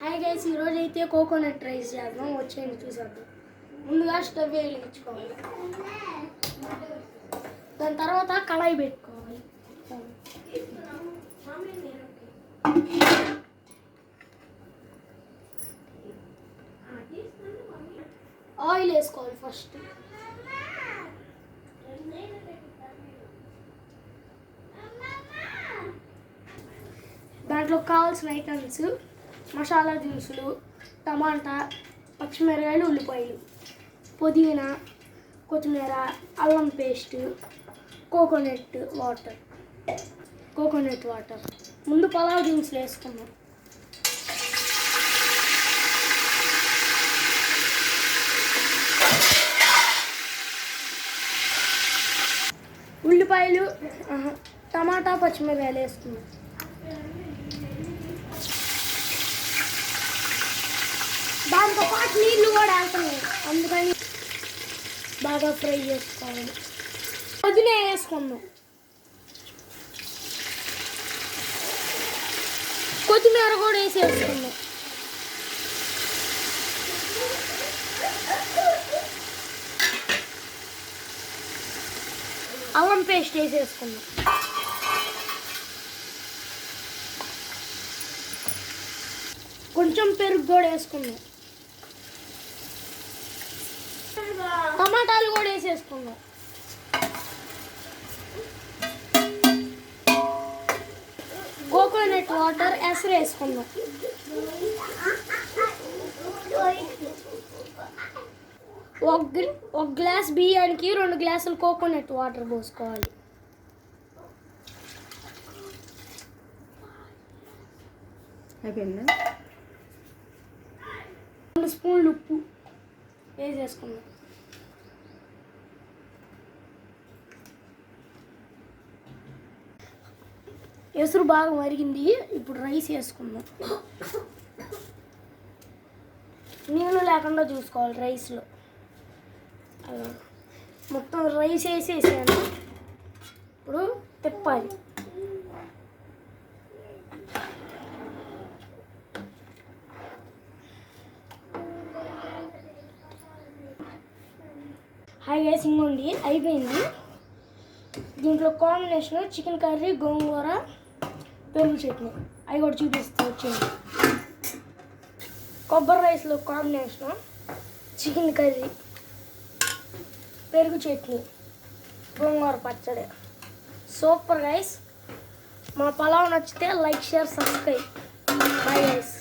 Hi guys, ఈరోజు అయితే coconut rice చేద్దాం. వచ్చేయండి చూసేద్దాం. ముందుగా స్టవ్ వెలిగించుకోవాలి, దాని తర్వాత కళాయి పెట్టుకోవాలి. ఆయిల్ వేసుకోవాలి ఫస్ట్. దాంట్లో కావాల్సిన ఐటమ్స్ మసాలా దినుసులు, టమాటా, పచ్చిమిరకాయలు, ఉల్లిపాయలు, పుదీనా, కొత్తిమీర, అల్లం పేస్ట్, కోకోనట్ వాటర్. ముందు పలావ్ దినుసులు వేసుకున్నాం. ఉల్లిపాయలు, టమాటా, పచ్చిమిరకాయలు వేసుకున్నాం. దాంతో పాటు నీళ్ళు కూడా వేస్తున్నాయి, అందుకని బాగా ఫ్రై చేసుకోవాలి. పుదీనా వేసుకుందాం, కొత్తిమీర కూడా వేసుకుందాం. అల్లం పేస్ట్ వేసేసుకుందాం. కొంచెం పెరుగు కూడా వేసుకుందాం. టమాటాలు కూడా వేసేసుకుందాం. కోకోనట్ వాటర్ ఎసరు వేసుకుందాం. ఒక గ్లాస్ బియ్యానికి 2 గ్లాసులు కోకోనట్ వాటర్ పోసుకోవాలి. అయిపోయిందా? 2 స్పూన్లు ఉప్పు వేసేసుకుందాం. ఎసురు బాగా మరిగింది, ఇప్పుడు రైస్ వేసుకుందాం. నీళ్ళు లేకుండా చూసుకోవాలి రైస్లో. మొత్తం రైస్ వేసేసాను, ఇప్పుడు తిప్పాలి. హాయ్ గైస్, ఇంకోండి అయిపోయింది. దీంట్లో కాంబినేషన్ చికెన్ కర్రీ, గోంగూర, పెరుగు చట్నీ. అవి కూడా చూపిస్తూ వచ్చేయండి. కొబ్బరి రైస్లో కాంబినేషన్ చికెన్ కర్రీ, పెరుగు చట్నీ, గోంగూర పచ్చడి. Super guys. మా పలావ్ నచ్చితే like, share, subscribe. Bye guys.